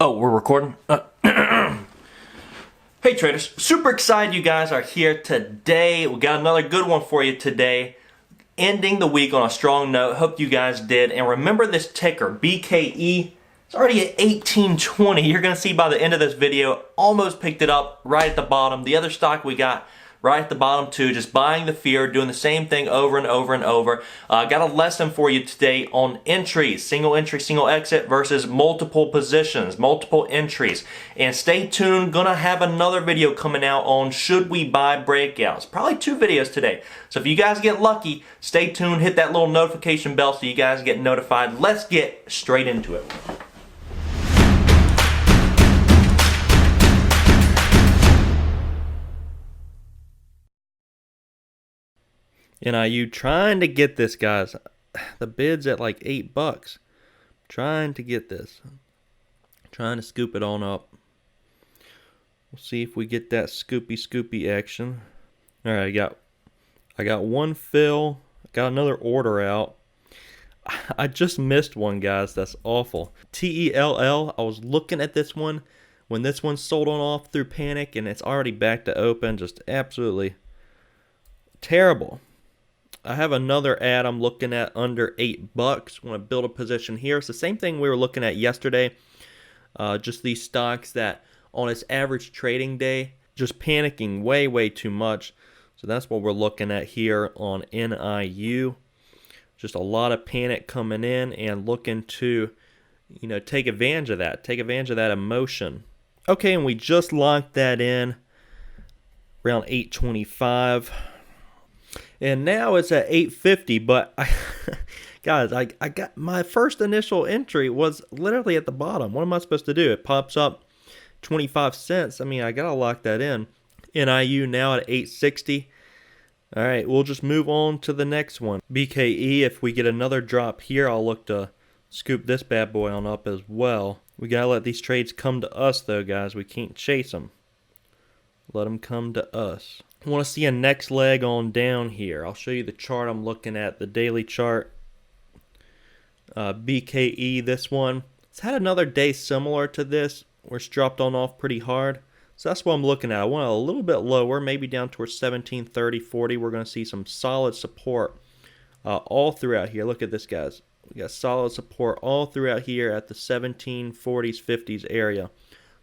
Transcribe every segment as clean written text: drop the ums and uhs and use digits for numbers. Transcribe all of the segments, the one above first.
Oh, we're recording? Hey traders, super excited you guys are here today. We got another good one for you today. Ending the week on a strong note. Hope you guys did. And remember this ticker, BKE. It's already at 1820. You're going to see by the end of this video, almost picked it up right at the bottom. The other stock we got right at the bottom too, just buying the fear, doing the same thing over and over and over. Got a lesson for you today on entries, single entry, single exit versus multiple positions, multiple entries. And stay tuned, gonna have another video coming out on should we buy breakouts. Probably 2 videos today. So if you guys get lucky, stay tuned, hit that little notification bell so you guys get notified. Let's get straight into it. NIU trying to get this, guys. The bid's at like $8. Trying to get this. Trying to scoop it on up. We'll see if we get that scoopy action. All right, I got one fill. Got another order out. I just missed one, guys. That's awful. TELL. I was looking at this one when this one sold on off through panic, and it's already back to open. Just absolutely terrible. I have another ad I'm looking at under $8. Want to build a position here. It's the same thing we were looking at yesterday. Just these stocks that on its average trading day, just panicking way too much. So that's what we're looking at here on NIU. Just a lot of panic coming in and looking to, take advantage of that. Take advantage of that emotion. Okay, and we just locked that in around 825. And now it's at 850, but guys, I got my first initial entry was literally at the bottom. What am I supposed to do? It pops up 25 cents. I mean, I got to lock that in. NIU now at 860. All right, we'll just move on to the next one. BKE, if we get another drop here, I'll look to scoop this bad boy on up as well. We got to let these trades come to us, though, guys. We can't chase them. Let them come to us. I want to see a next leg on down here. I'll show you the chart I'm looking at, the daily chart. BKE, this one. It's had another day similar to this, where it's dropped on off pretty hard. So that's what I'm looking at. I want it a little bit lower, maybe down towards 1730, 40. We're going to see some solid support all throughout here. Look at this, guys. We got solid support all throughout here at the 1740s, 50s area.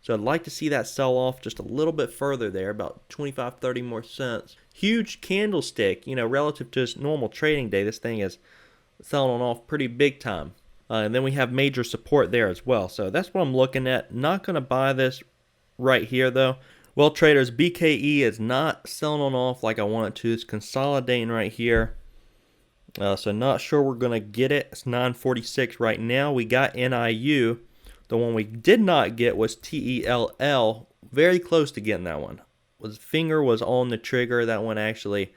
So I'd like to see that sell off just a little bit further there, about 25, 30 more cents. Huge candlestick, relative to its normal trading day. This thing is selling off pretty big time. And then we have major support there as well. So that's what I'm looking at. Not going to buy this right here, though. Well, traders, BKE is not selling on off like I want it to. It's consolidating right here. So not sure we're going to get it. It's 946 right now. We got NIU. The one we did not get was TELL. Very close to getting that one. Finger was on the trigger. That one actually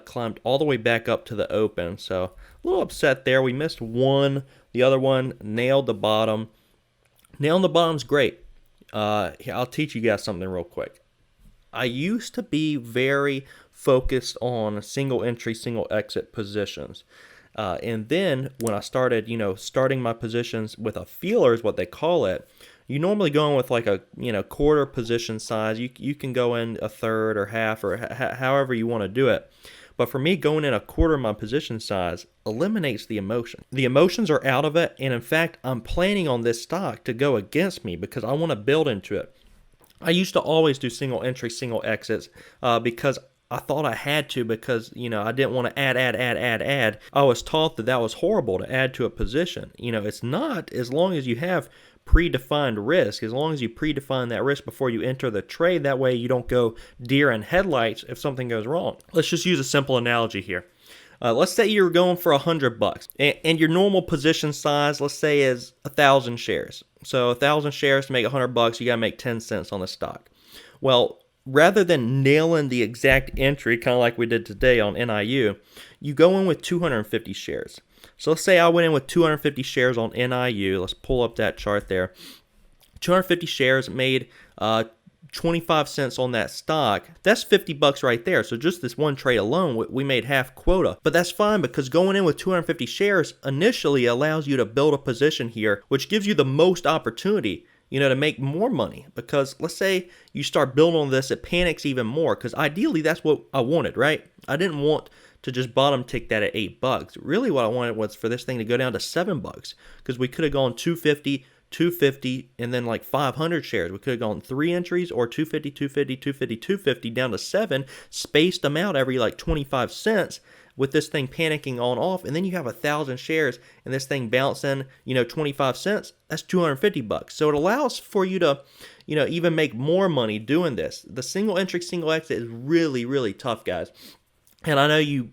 climbed all the way back up to the open. So a little upset there. We missed one. The other one nailed the bottom. Nailing the bottom's great. I'll teach you guys something real quick. I used to be very focused on single entry, single exit positions. And then when I started, starting my positions with a feeler is what they call it. You normally go in with like a, quarter position size. You can go in a third or half or however you want to do it. But for me, going in a quarter of my position size eliminates the emotion. The emotions are out of it. And in fact, I'm planning on this stock to go against me because I want to build into it. I used to always do single entry, single exits because I thought I had to because, I didn't want to add. I was taught that was horrible to add to a position. It's not, as long as you have predefined risk, as long as you predefine that risk before you enter the trade. That way you don't go deer in headlights if something goes wrong. Let's just use a simple analogy here. Let's say you're going for $100 and your normal position size, let's say, is 1,000 shares. So 1,000 shares to make $100, you got to make 10 cents on the stock. Well, rather than nailing the exact entry, kind of like we did today on NIU, you go in with 250 shares. So let's say I went in with 250 shares on NIU. Let's pull up that chart there. 250 shares made 25 cents on that stock. That's $50 right there. So just this one trade alone, we made half quota. But that's fine because going in with 250 shares initially allows you to build a position here, which gives you the most opportunity. to make more money. Because let's say you start building on this, it panics even more. Because ideally, that's what I wanted, right? I didn't want to just bottom tick that at $8. Really, what I wanted was for this thing to go down to $7. Because we could have gone 250, 250, and then like 500 shares. We could have gone 3 entries or 250, 250, 250, 250 down to 7, spaced them out every like 25 cents with this thing panicking on off, and then you have 1,000 shares and this thing bouncing, 25 cents. That's $250. So it allows for you to, even make more money doing this. The single entry, single exit is really, really tough, guys. And I know you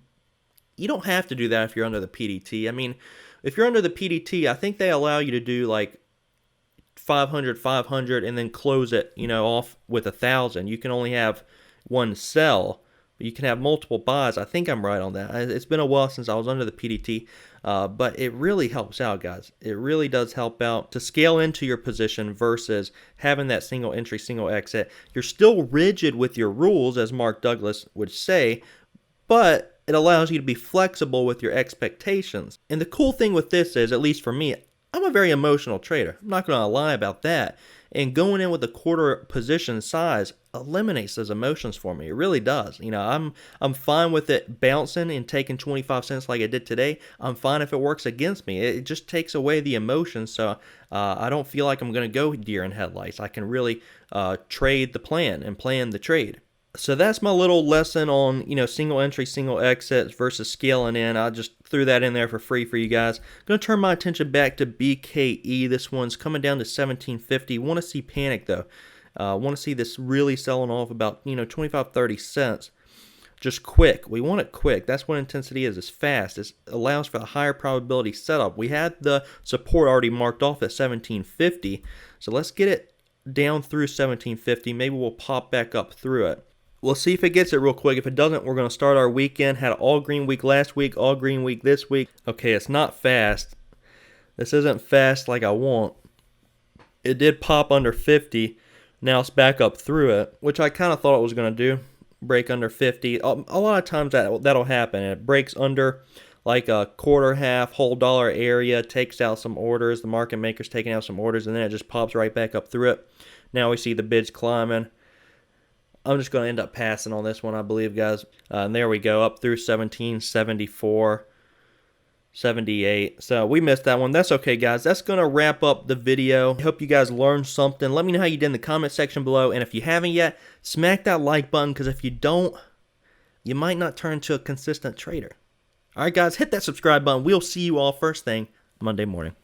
don't have to do that if you're under the PDT. I mean, if you're under the PDT, I think they allow you to do like 500, 500, and then close it, off with 1,000. You can only have one sell, but you can have multiple buys. I think I'm right on that. It's been a while since I was under the PDT, but it really helps out, guys. It really does help out to scale into your position versus having that single entry, single exit. You're still rigid with your rules, as Mark Douglas would say, but it allows you to be flexible with your expectations. And the cool thing with this is, at least for me, I'm a very emotional trader. I'm not going to lie about that. And going in with a quarter position size eliminates those emotions for me. It really does. I'm fine with it bouncing and taking 25 cents like I did today. I'm fine if it works against me. It just takes away the emotions, so I don't feel like I'm going to go deer in headlights. I can really trade the plan and plan the trade. So that's my little lesson on, single entry, single exits versus scaling in. I just threw that in there for free for you guys. I'm going to turn my attention back to BKE. This one's coming down to 1750. Want to see panic, though. Want to see this really selling off about, 25, 30 cents. Just quick. We want it quick. That's what intensity is fast. It allows for a higher probability setup. We had the support already marked off at 1750. So let's get it down through 1750. Maybe we'll pop back up through it. We'll see if it gets it real quick. If it doesn't, we're going to start our weekend. Had an all green week last week, all green week this week. Okay, it's not fast. This isn't fast like I want. It did pop under 50. Now it's back up through it, which I kind of thought it was going to do. Break under 50. A lot of times that'll happen. It breaks under like a quarter, half, whole dollar area, takes out some orders. The market maker's taking out some orders, and then it just pops right back up through it. Now we see the bids climbing. I'm just going to end up passing on this one, I believe, guys. And there we go, up through 1774, 78. So we missed that one. That's okay, guys. That's going to wrap up the video. I hope you guys learned something. Let me know how you did in the comment section below. And if you haven't yet, smack that like button, because if you don't, you might not turn into a consistent trader. All right, guys, hit that subscribe button. We'll see you all first thing Monday morning.